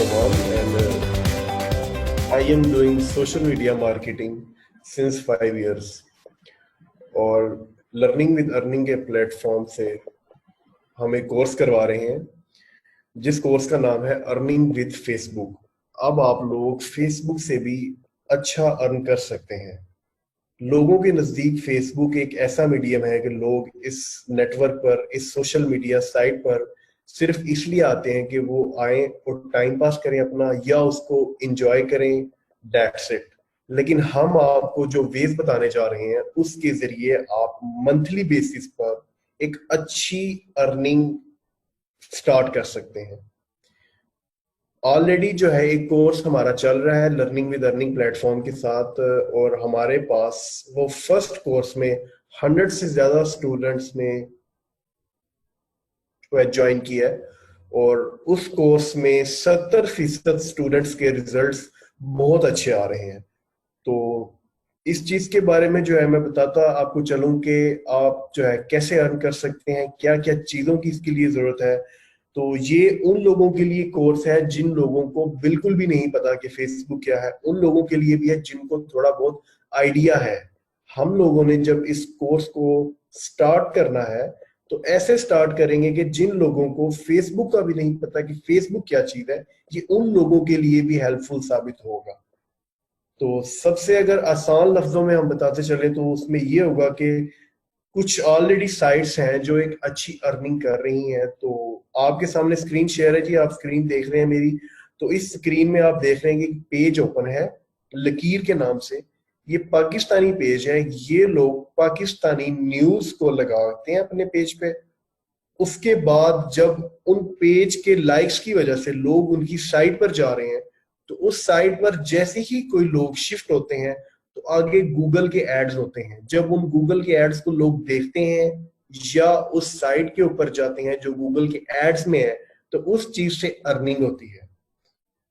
Sohan and I am doing social media marketing since 5 years और learning with earning के platform से हम एक कोर्स करवा रहे हैं जिस कोर्स का नाम है अर्निंग विद फेसबुक। अब आप लोग फेसबुक से भी अच्छा अर्न कर सकते हैं। लोगों के नजदीक फेसबुक एक ऐसा मीडियम है कि लोग इस नेटवर्क पर, इस सोशल मीडिया साइट पर सिर्फ इसलिए आते हैं कि वो आए और टाइम पास करें अपना या उसको एंजॉय करें, दैट्स इट। लेकिन हम आपको जो वेज बताने जा रहे हैं उसके जरिए आप मंथली बेसिस पर एक अच्छी अर्निंग स्टार्ट कर सकते हैं। ऑलरेडी जो है एक कोर्स हमारा चल रहा है लर्निंग विद अर्निंग प्लेटफॉर्म के साथ और हमारे पास वो फर्स्ट कोर्स में 100 से ज्यादा स्टूडेंट्स ने ज्वाइन किया है और उस कोर्स में 70% स्टूडेंट्स के रिजल्ट्स बहुत अच्छे आ रहे हैं। तो इस चीज के बारे में जो है मैं बताता आपको चलूं कि आप जो है कैसे अर्न कर सकते हैं, क्या क्या चीजों की इसके लिए जरूरत है। तो ये उन लोगों के लिए कोर्स है जिन लोगों को बिल्कुल भी नहीं पता कि फेसबुक क्या है, उन लोगों के लिए भी है जिनको थोड़ा बहुत आइडिया है। हम लोगों ने जब इस कोर्स को स्टार्ट करना है तो ऐसे स्टार्ट करेंगे कि जिन लोगों को फेसबुक का भी नहीं पता कि फेसबुक क्या चीज है, ये उन लोगों के लिए भी हेल्पफुल साबित होगा। तो सबसे अगर आसान लफ्जों में हम बताते चले तो उसमें ये होगा कि कुछ ऑलरेडी साइट्स हैं जो एक अच्छी अर्निंग कर रही हैं। तो आपके सामने स्क्रीन शेयर है जी, आप स्क्रीन देख रहे हैं मेरी। तो इस स्क्रीन में आप देख रहे हैं कि पेज ओपन है लकीर के नाम से। ये पाकिस्तानी पेज है। ये लोग पाकिस्तानी न्यूज को लगाते हैं अपने पेज पे। उसके बाद जब उन पेज के लाइक्स की वजह से लोग उनकी साइट पर जा रहे हैं तो उस साइट पर जैसे ही कोई लोग शिफ्ट होते हैं तो आगे गूगल के एड्स होते हैं। जब उन गूगल के एड्स को लोग देखते हैं या उस साइट के ऊपर जाते हैं जो गूगल के एड्स में है तो उस चीज से अर्निंग होती है।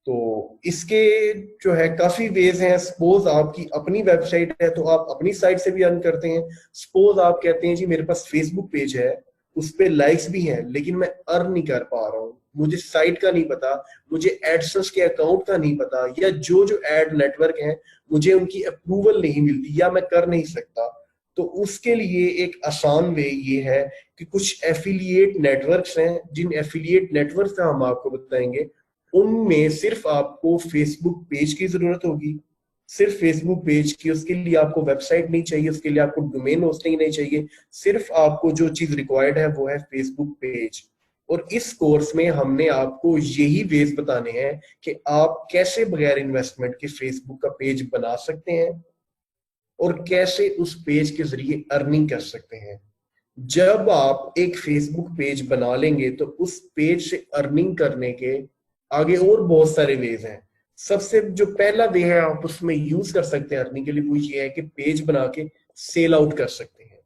तो इसके जो है काफी वेज हैं। सपोज आपकी अपनी वेबसाइट है तो आप अपनी साइट से भी अर्न करते हैं। सपोज आप कहते हैं जी मेरे पास फेसबुक पेज है, उस पे लाइक्स भी हैं लेकिन मैं अर्न नहीं कर पा रहा हूँ, मुझे साइट का नहीं पता, मुझे एडसेंस के अकाउंट का नहीं पता, या जो जो एड नेटवर्क है मुझे उनकी अप्रूवल नहीं मिलती या मैं कर नहीं सकता। तो उसके लिए एक आसान वे ये है कि कुछ एफिलिएट नेटवर्क्स हैं। जिन एफिलिएट नेटवर्क का हम आपको बताएंगे उनमें सिर्फ आपको फेसबुक पेज की जरूरत होगी, सिर्फ फेसबुक पेज की। उसके लिए आपको वेबसाइट नहीं चाहिए, उसके लिए आपको डोमेन होस्टिंग नहीं चाहिए। सिर्फ आपको जो चीज रिक्वायर्ड है वो है फेसबुक पेज। और इस कोर्स में हमने आपको यही वेज बताने हैं कि आप कैसे बगैर इन्वेस्टमेंट के फेसबुक का पेज बना सकते हैं और कैसे उस पेज के जरिए अर्निंग कर सकते हैं। जब आप एक फेसबुक पेज बना लेंगे तो उस पेज से अर्निंग करने के आगे और बहुत सारे वेज हैं। सबसे जो पहला वे है आप उसमें यूज कर सकते हैं अर्निंग के लिए, वो ये है कि पेज बना के सेल आउट कर सकते हैं।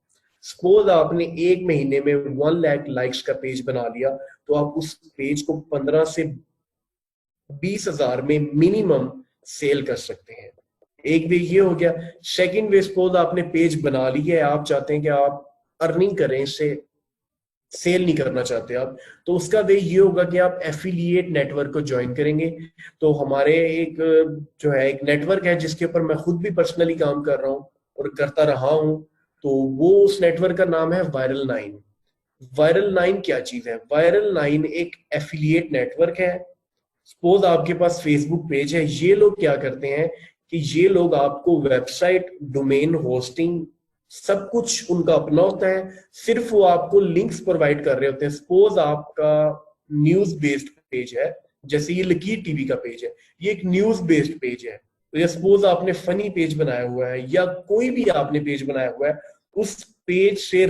सपोज आपने एक महीने में 1 लाख लाइक्स का पेज बना लिया तो आप उस पेज को 15 से 20 हजार में मिनिमम सेल कर सकते हैं। एक वे ये हो गया। सेकंड वे, सपोज आपने पेज बना लिया है, आप चाहते हैं कि आप अर्निंग करें इससे, सेल नहीं करना चाहते आप, तो उसका वे ये होगा कि आप एफिलिएट नेटवर्क को ज्वाइन करेंगे। तो हमारे एक जो है एक नेटवर्क है जिसके ऊपर मैं खुद भी पर्सनली काम कर रहा हूँ और करता रहा हूँ। तो वो उस नेटवर्क का नाम है वायरल 9। वायरल 9 क्या चीज है? वायरल 9 एक एफिलिएट नेटवर्क है। सपोज आपके पास फेसबुक पेज है, ये लोग क्या करते हैं कि ये लोग आपको वेबसाइट, डोमेन होस्टिंग सब कुछ उनका अपना होता है, सिर्फ वो आपको लिंक्स प्रोवाइड कर रहे होते हैं। सपोज आपका न्यूज बेस्ड पेज है, जैसे ये लकीर टीवी का पेज है, ये एक न्यूज बेस्ड पेज है। तो सपोज आपने फनी पेज बनाया हुआ है या कोई भी आपने पेज बनाया हुआ है, उस पेज से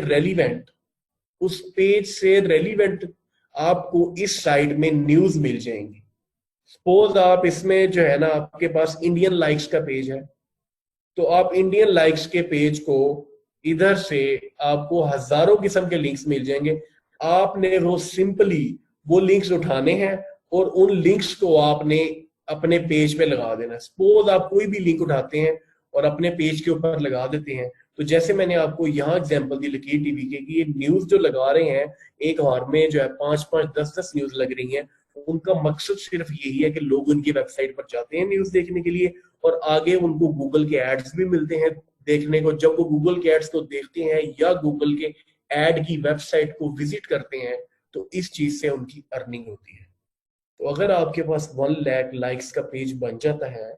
रेलिवेंट आपको इस साइड में न्यूज मिल जाएंगी। सपोज आप इसमें जो है ना आपके पास इंडियन लाइक्स का पेज है, तो आप इंडियन लाइक्स के पेज को इधर से आपको हजारों किस्म के लिंक्स मिल जाएंगे। आपने वो सिंपली वो लिंक्स उठाने हैं और उन लिंक्स को आपने अपने पेज पे लगा देना। सपोज आप कोई भी लिंक उठाते हैं और अपने पेज के ऊपर लगा देते हैं, तो जैसे मैंने आपको यहाँ एग्जांपल दी लकीर टीवी के कि ये न्यूज जो लगा रहे हैं, एक बार में जो है 5-5, 10-10 न्यूज लग रही हैं उनका मकसद सिर्फ यही है कि लोग उनकी वेबसाइट पर जाते हैं न्यूज देखने के लिए, और आगे उनको गूगल के एड्स भी मिलते हैं देखने को। जब वो गूगल के एड्स को देखते हैं या गूगल के एड की वेबसाइट को विजिट करते हैं, तो इस चीज से उनकी अर्निंग होती है। तो अगर आपके पास 1 लाख लाइक्स का पेज बन जाता है,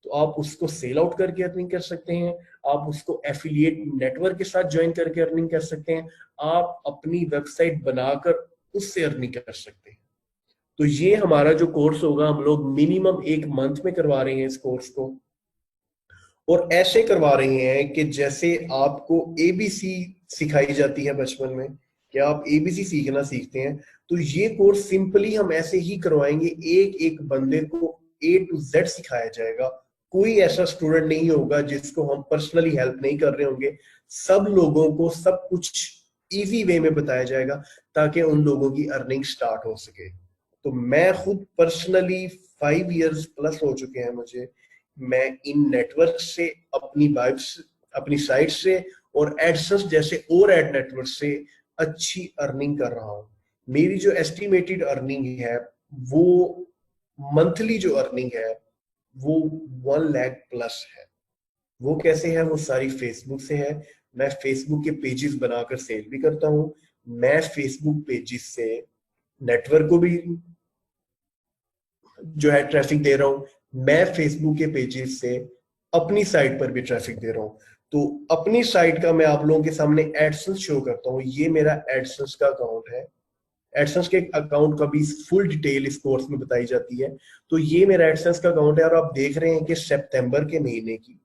तो आप उसको सेल आउट करके अर्निंग कर सकते हैं, आप उसको एफिलिएट नेटवर्क के साथ ज्वाइन करके अर्निंग कर सकते हैं, आप अपनी वेबसाइट बनाकर उससे अर्निंग कर सकते हैं। तो ये हमारा जो कोर्स होगा, हम लोग मिनिमम 1 मंथ में करवा रहे हैं इस कोर्स को, और ऐसे करवा रहे हैं कि जैसे आपको एबीसी सिखाई जाती है बचपन में, कि आप एबीसी सीखना सीखते हैं, तो ये कोर्स सिंपली हम ऐसे ही करवाएंगे। एक एक बंदे को ए टू जेड सिखाया जाएगा। कोई ऐसा स्टूडेंट नहीं होगा जिसको हम पर्सनली हेल्प नहीं कर रहे होंगे। सब लोगों को सब कुछ इजी वे में बताया जाएगा, ताकि उन लोगों की अर्निंग स्टार्ट हो सके। तो मैं खुद पर्सनली 5 इयर्स प्लस हो चुके हैं मुझे, मैं इन नेटवर्क से, अपनी वाइब्स, अपनी साइट से और एडसेंस जैसे और एड नेटवर्क से अच्छी अर्निंग कर रहा हूं। मेरी जो एस्टिमेटेड अर्निंग है, वो मंथली जो अर्निंग है वो 1 लाख प्लस है। वो कैसे है? वो सारी फेसबुक से है। मैं फेसबुक के पेजेस बनाकर सेल भी करता हूं। मैं फेसबुक पेजेस से नेटवर्क को भी जो है ट्रैफिक दे रहा हूं। मैं फेसबुक के पेजेस से अपनी साइट पर भी ट्रैफिक दे रहा हूं। तो अपनी साइट का मैं आप लोगों के सामने एडसेंस शो करता हूं। ये मेरा एडसेंस का अकाउंट है। एडसेंस के अकाउंट का भी फुल डिटेल इस कोर्स में बताई जाती है। तो ये मेरा एडसेंस का अकाउंट है, और आप देख रहे हैं कि सितंबर के महीने की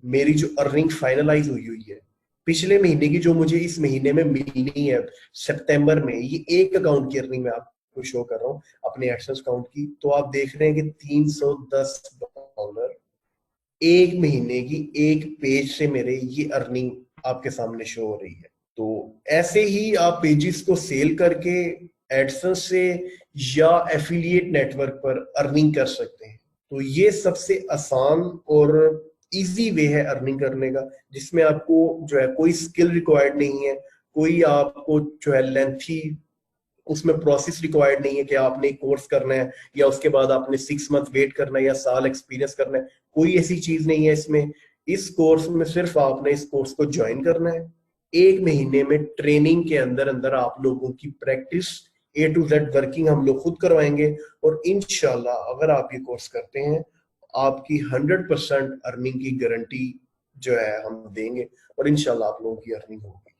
मेरी जो अर्निंग फाइनलाइज हुई हुई है, पिछले महीने की जो मुझे इस महीने में मिलनी है सितंबर में, ये एक अकाउंट की अर्निंग मैं आपको शो कर रहा हूँ अपने एडसेंस अकाउंट की। तो आप देख रहे हैं कि $310 एक महीने की एक पेज से मेरे ये अर्निंग आपके सामने शो हो रही है। तो ऐसे ही आप पेजेस को सेल करके एडसेंस से या एफिलिएट नेटवर्क पर अर्निंग कर सकते हैं। तो ये सबसे आसान और इजी वे है अर्निंग करने का, जिसमें आपको जो है कोई स्किल रिक्वायर्ड नहीं है, कोई आपको जो है लेंथी उसमें प्रोसेस रिक्वायर्ड नहीं है कि आपने कोर्स करना है या उसके बाद आपने 6 मंथ वेट करना है या साल एक्सपीरियंस करना है। कोई ऐसी चीज नहीं है इसमें। इस कोर्स में सिर्फ आपने इस कोर्स को ज्वाइन करना है। एक महीने में ट्रेनिंग के अंदर अंदर आप लोगों की practice A to Z working हम लोग खुद करवाएंगे, और इंशाल्लाह अगर आप ये कोर्स करते हैं, आपकी 100% अर्निंग की गारंटी जो है हम देंगे, और इंशाल्लाह आप लोगों की अर्निंग होगी।